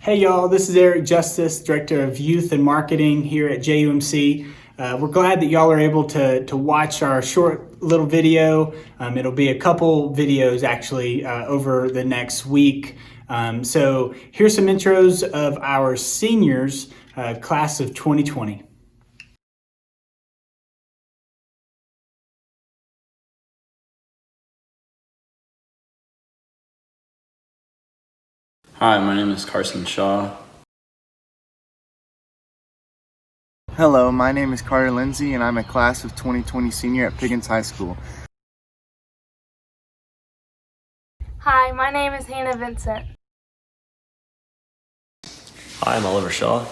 Hey y'all, this is Eric Justice, Director of Youth and Marketing here at JUMC. We're glad that y'all are able to watch our short little video. It'll be a couple videos actually over the next week. So here's some intros of our seniors, class of 2020. Hi, my name is Carson Shaw. Hello, my name is Carter Lindsay and I'm a class of 2020 senior at Pickens High School. Hi, my name is Hannah Vincent. Hi, I'm Oliver Shaw,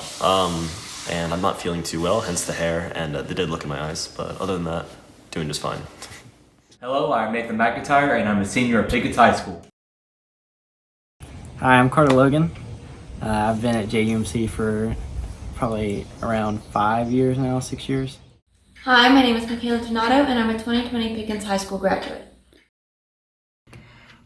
and I'm not feeling too well, hence the hair and the dead look in my eyes, but other than that, doing just fine. Hello, I'm Nathan McIntyre and I'm a senior at Pickens High School. Hi, I'm Carter Logan. I've been at JUMC for probably around 5 years now, 6 years. Hi, my name is Michaela Donato and I'm a 2020 Pickens High School graduate.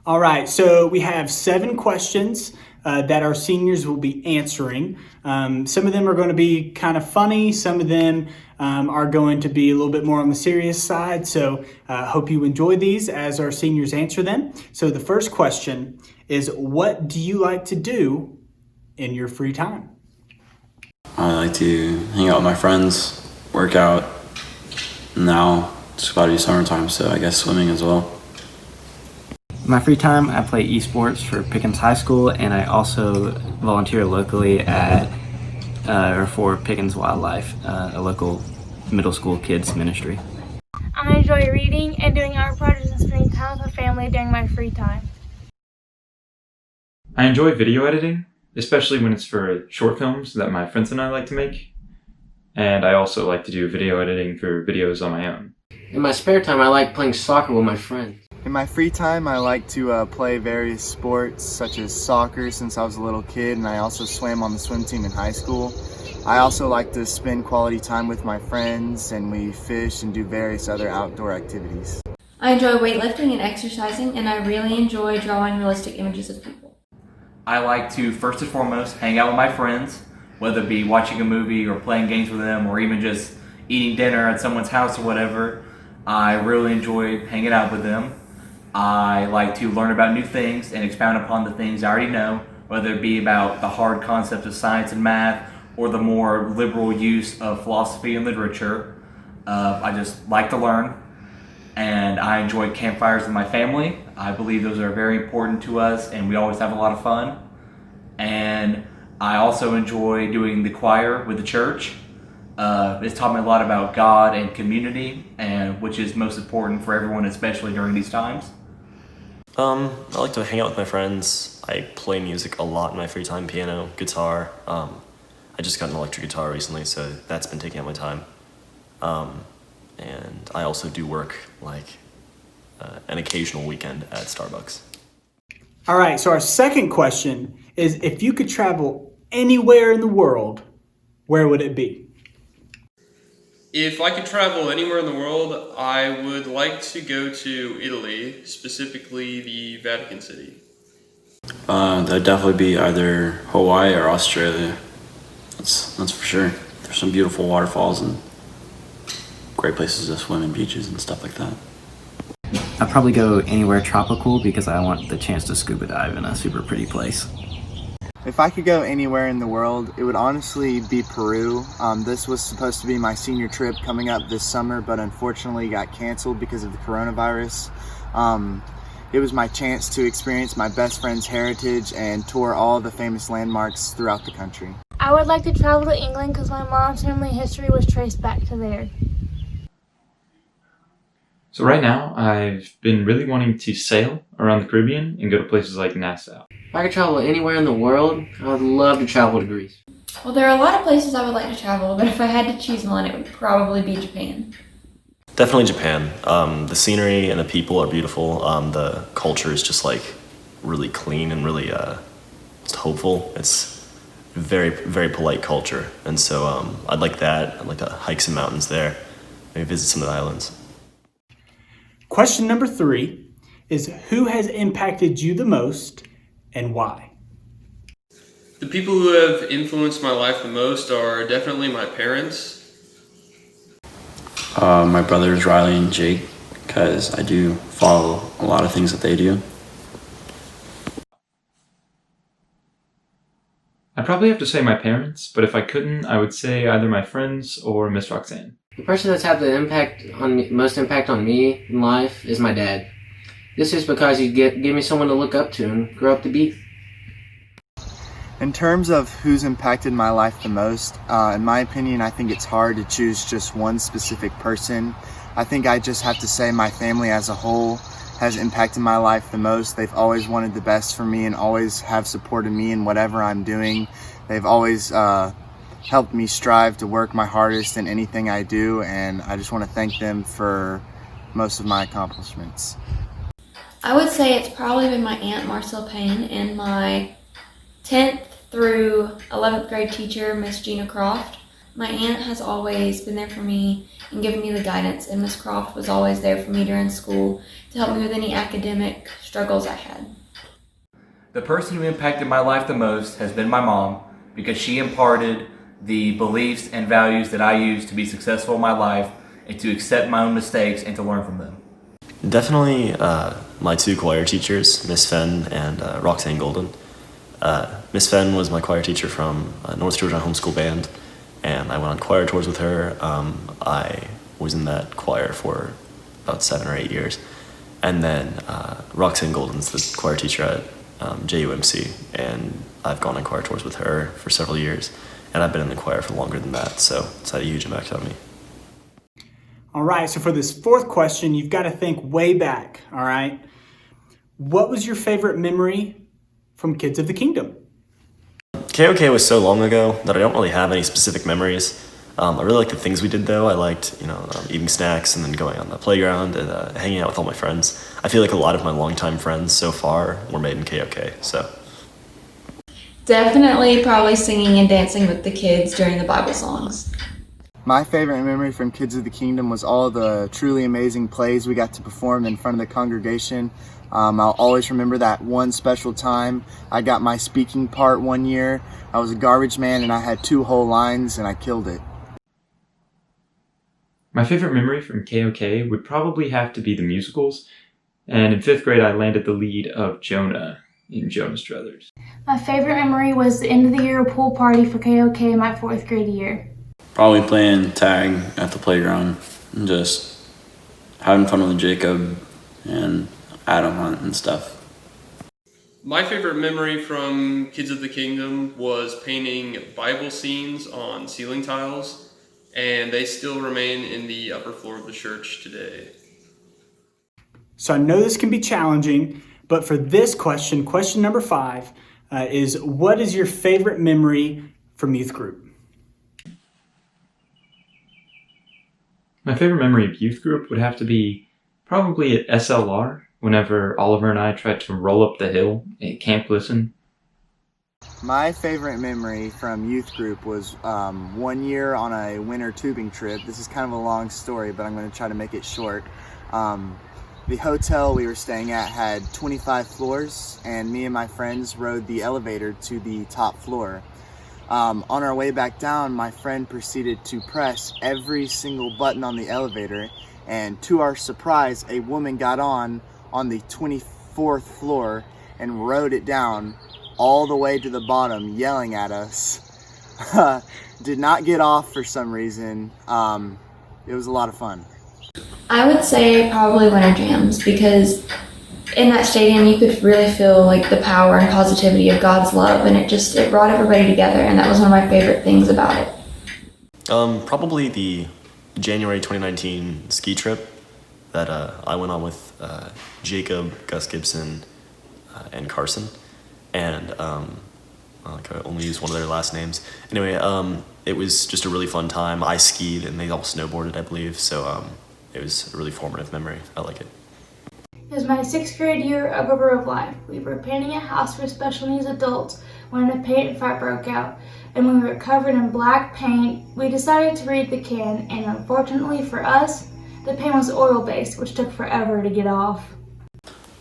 All right, so we have 7 questions that our seniors will be answering. Some of them are going to be kind of funny. Some of them are going to be a little bit more on the serious side. So hope you enjoy these as our seniors answer them. So the first question is, what do you like to do in your free time? I like to hang out with my friends, work out. Now it's about to be summertime, so I guess swimming as well. In my free time, I play esports for Pickens High School, and I also volunteer locally for Pickens Wildlife, a local middle school kids ministry. I enjoy reading and doing art projects and spending time with my family during my free time. I enjoy video editing, especially when it's for short films that my friends and I like to make. And I also like to do video editing for videos on my own. In my spare time, I like playing soccer with my friends. In my free time, I like to play various sports such as soccer since I was a little kid, and I also swam on the swim team in high school. I also like to spend quality time with my friends, and we fish and do various other outdoor activities. I enjoy weightlifting and exercising, and I really enjoy drawing realistic images of people. I like to, first and foremost, hang out with my friends, whether it be watching a movie or playing games with them or even just eating dinner at someone's house or whatever. I really enjoy hanging out with them. I like to learn about new things and expound upon the things I already know, whether it be about the hard concepts of science and math or the more liberal use of philosophy and literature. I just like to learn, and I enjoy campfires with my family. I believe those are very important to us, and we always have a lot of fun. And I also enjoy doing the choir with the church. It's taught me a lot about God and community, and which is most important for everyone, especially during these times. I like to hang out with my friends. I play music a lot in my free time, piano, guitar. I just got an electric guitar recently, so that's been taking up my time. And I also do work like an occasional weekend at Starbucks. All right, so our second question is, if you could travel anywhere in the world, where would it be? If I could travel anywhere in the world, I would like to go to Italy, specifically the Vatican City. That'd definitely be either Hawaii or Australia. That's for sure. There's some beautiful waterfalls and great places to swim and beaches and stuff like that. I'd probably go anywhere tropical because I want the chance to scuba dive in a super pretty place. If I could go anywhere in the world, it would honestly be Peru. This was supposed to be my senior trip coming up this summer, but unfortunately got canceled because of the coronavirus. It was my chance to experience my best friend's heritage and tour all the famous landmarks throughout the country. I would like to travel to England because my mom's family history was traced back to there. So right now, I've been really wanting to sail around the Caribbean and go to places like Nassau. If I could travel anywhere in the world, I would love to travel to Greece. Well, there are a lot of places I would like to travel, but if I had to choose one, it would probably be Japan. Definitely Japan. The scenery and the people are beautiful. The culture is just like really clean and really just hopeful. It's very, very polite culture. And so I'd like that. I'd like to hike some mountains there, maybe visit some of the islands. Question number 3 is, who has impacted you the most and why? The people who have influenced my life the most are definitely my parents. My brothers Riley and Jake, because I do follow a lot of things that they do. I'd probably have to say my parents, but if I couldn't, I would say either my friends or Miss Roxanne. The person that's had the most impact on me in life is my dad. This is because he gave me someone to look up to and grow up to be. In terms of who's impacted my life the most, in my opinion, I think it's hard to choose just one specific person. I think I just have to say my family as a whole has impacted my life the most. They've always wanted the best for me and always have supported me in whatever I'm doing. They've always helped me strive to work my hardest in anything I do, and I just want to thank them for most of my accomplishments. I would say it's probably been my Aunt Marcel Payne and my 10th through 11th grade teacher, Miss Gina Croft. My aunt has always been there for me and given me the guidance, and Miss Croft was always there for me during school to help me with any academic struggles I had. The person who impacted my life the most has been my mom, because she imparted the beliefs and values that I use to be successful in my life and to accept my own mistakes and to learn from them. Definitely my two choir teachers, Miss Fenn and Roxanne Golden. Miss Fenn was my choir teacher from North Georgia Homeschool Band, and I went on choir tours with her. I was in that choir for about 7 or 8 years. And then Roxanne Golden's the choir teacher at JUMC, and I've gone on choir tours with her for several years, and I've been in the choir for longer than that, so it's had a huge impact on me. All right, so for this fourth question, you've got to think way back, all right? What was your favorite memory from Kids of the Kingdom? KOK was so long ago that I don't really have any specific memories. I really liked the things we did though. I liked, eating snacks and then going on the playground and hanging out with all my friends. I feel like a lot of my longtime friends so far were made in KOK, so. Definitely probably singing and dancing with the kids during the Bible songs. My favorite memory from Kids of the Kingdom was all the truly amazing plays we got to perform in front of the congregation. I'll always remember that one special time I got my speaking part one year. I was a garbage man and I had 2 whole lines and I killed it. My favorite memory from KOK would probably have to be the musicals, and in 5th grade I landed the lead of Jonah in Jonas Brothers. My favorite memory was the end of the year pool party for KOK in my 4th grade year. Probably playing tag at the playground and just having fun with Jacob and Adam Hunt and stuff. My favorite memory from Kids of the Kingdom was painting Bible scenes on ceiling tiles, and they still remain in the upper floor of the church today. So I know this can be challenging, but for this question, question number 5, is what is your favorite memory from youth group? My favorite memory of youth group would have to be probably at SLR, whenever Oliver and I tried to roll up the hill at Camp Listen. My favorite memory from youth group was one year on a winter tubing trip. This is kind of a long story, but I'm going to try to make it short. The hotel we were staying at had 25 floors, and me and my friends rode the elevator to the top floor. On our way back down, my friend proceeded to press every single button on the elevator, and to our surprise, a woman got on the 24th floor and rode it down all the way to the bottom, yelling at us. Did not get off for some reason. It was a lot of fun. I would say probably Winter Jams, because in that stadium you could really feel like the power and positivity of God's love, and it brought everybody together, and that was one of my favorite things about it. Probably the January 2019 ski trip that I went on with Jacob, Gus Gibson, and Carson, and I only use one of their last names. Anyway, it was just a really fun time. I skied and they all snowboarded, I believe, so it was a really formative memory. I like it. It was my 6th grade year of River of Life. We were painting a house for special needs adults when a paint fight broke out, and when we were covered in black paint, we decided to read the can, and unfortunately for us, the paint was oil-based, which took forever to get off.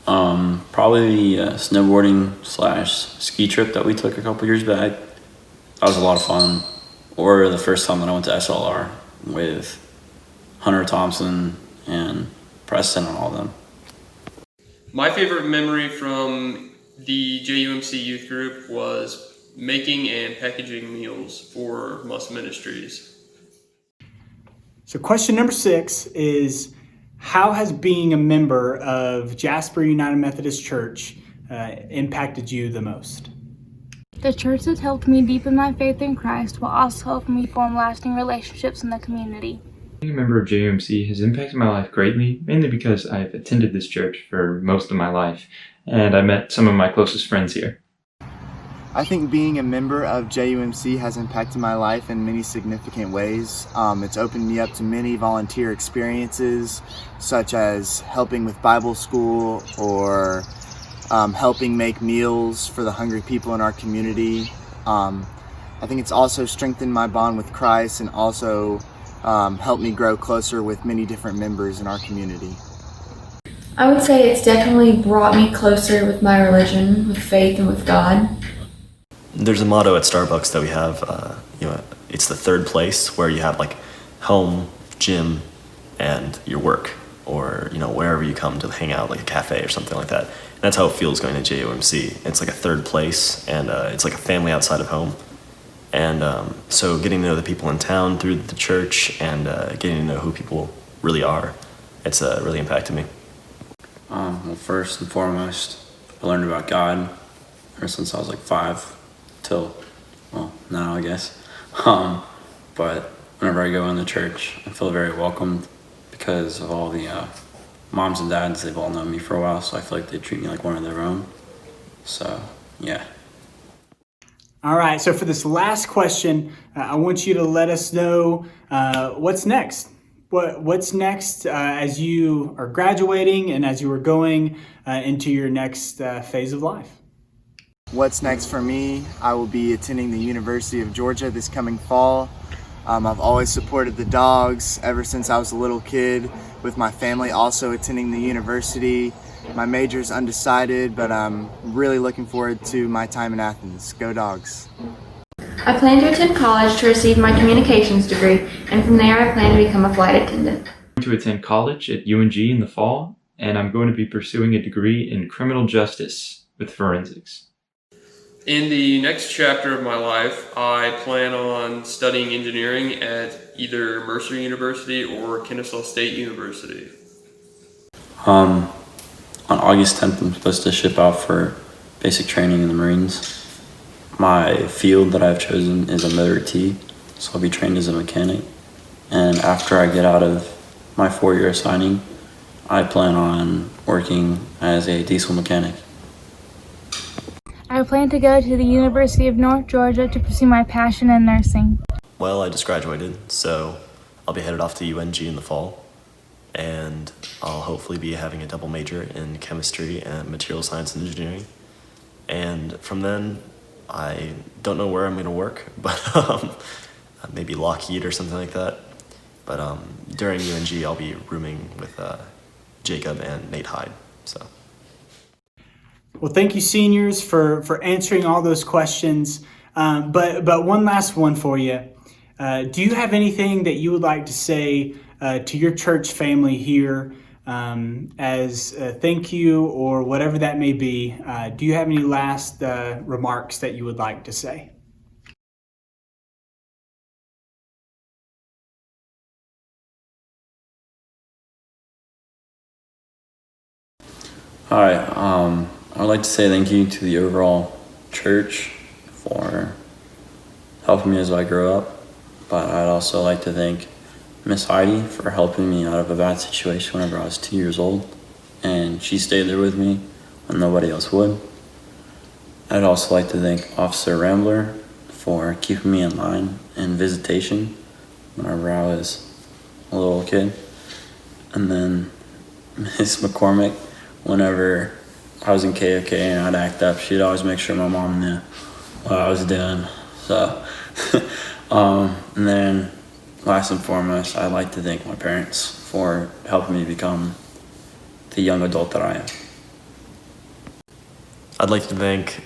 Probably the snowboarding / ski trip that we took a couple years back. That was a lot of fun. Or the first time that I went to SLR with Hunter Thompson and Preston and all them. My favorite memory from the JUMC youth group was making and packaging meals for Must Ministries. So question number 6 is, how has being a member of Jasper United Methodist Church impacted you the most? The church has helped me deepen my faith in Christ while also helping me form lasting relationships in the community. Being a member of JUMC has impacted my life greatly, mainly because I've attended this church for most of my life, and I met some of my closest friends here. I think being a member of JUMC has impacted my life in many significant ways. It's opened me up to many volunteer experiences, such as helping with Bible school or helping make meals for the hungry people in our community. I think it's also strengthened my bond with Christ and also helped me grow closer with many different members in our community. I would say it's definitely brought me closer with my religion, with faith, and with God. There's a motto at Starbucks that we have, it's the third place where you have like home, gym, and your work, or wherever you come to hang out, like a cafe or something like that. And that's how it feels going to JUMC. It's like a third place, and it's like a family outside of home. And so getting to know the people in town through the church and getting to know who people really are, it's really impacted me. Well, first and foremost, I learned about God ever since I was like 5 till, well, now I guess. But whenever I go in the church, I feel very welcomed because of all the moms and dads. They've all known me for a while, so I feel like they treat me like one of their own. So, yeah. All right, so for this last question, I want you to let us know what's next. What's next as you are graduating and as you are going into your next phase of life? What's next for me? I will be attending the University of Georgia this coming fall. I've always supported the Dogs ever since I was a little kid, with my family also attending the university. My major is undecided, but I'm really looking forward to my time in Athens. Go Dogs! I plan to attend college to receive my communications degree, and from there I plan to become a flight attendant. I'm going to attend college at UNG in the fall, and I'm going to be pursuing a degree in criminal justice with forensics. In the next chapter of my life, I plan on studying engineering at either Mercer University or Kennesaw State University. On August 10th, I'm supposed to ship out for basic training in the Marines. My field that I've chosen is a motor T, so I'll be trained as a mechanic. And after I get out of my 4-year assigning, I plan on working as a diesel mechanic. I plan to go to the University of North Georgia to pursue my passion in nursing. Well, I just graduated, so I'll be headed off to UNG in the fall, and I'll hopefully be having a double major in chemistry and material science and engineering. And from then, I don't know where I'm going to work, but maybe Lockheed or something like that. But during UNG, I'll be rooming with Jacob and Nate Hyde. So. Well, thank you, seniors, for answering all those questions. But one last one for you. Do you have anything that you would like to say to your church family here as a thank you or whatever that may be? Do you have any last remarks that you would like to say? Hi, I'd like to say thank you to the overall church for helping me as I grew up, but I'd also like to thank Miss Heidi for helping me out of a bad situation whenever I was 2 years old, and she stayed there with me when nobody else would. I'd also like to thank Officer Rambler for keeping me in line and visitation whenever I was a little kid, and then Miss McCormick whenever I was in KFK and I'd act up, she'd always make sure my mom knew what I was doing. So, and then last and foremost, I'd like to thank my parents for helping me become the young adult that I am. I'd like to thank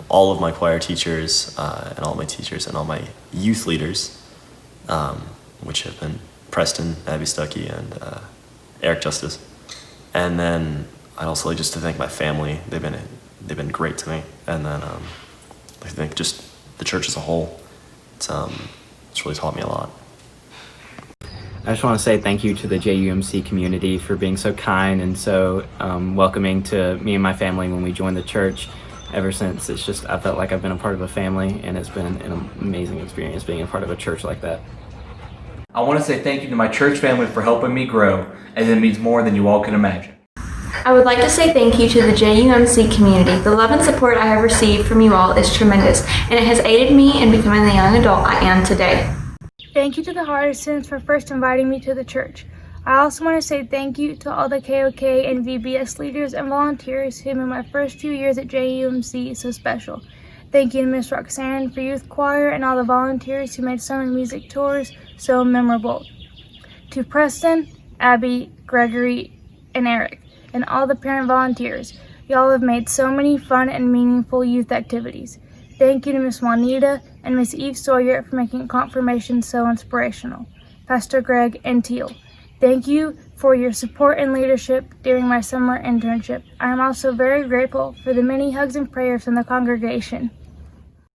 all of my choir teachers and all my teachers and all my youth leaders, which have been Preston, Abby Stuckey, and Eric Justice. And then I'd also like just to thank my family. They've been great to me. And then I think just the church as a whole. It's really taught me a lot. I just want to say thank you to the JUMC community for being so kind and so welcoming to me and my family when we joined the church. Ever since, I felt like I've been a part of a family, and it's been an amazing experience being a part of a church like that. I want to say thank you to my church family for helping me grow, as it means more than you all can imagine. I would like to say thank you to the JUMC community. The love and support I have received from you all is tremendous, and it has aided me in becoming the young adult I am today. Thank you to the Hardisons for first inviting me to the church. I also want to say thank you to all the KOK and VBS leaders and volunteers who made my first few years at JUMC so special. Thank you to Miss Roxanne for youth choir and all the volunteers who made summer music tours so memorable. To Preston, Abby, Gregory, and Eric, and all the parent volunteers, y'all have made so many fun and meaningful youth activities. Thank you to Miss Juanita and Miss Eve Sawyer for making confirmation so inspirational. Pastor Greg and Teal, thank you for your support and leadership during my summer internship. I am also very grateful for the many hugs and prayers from the congregation.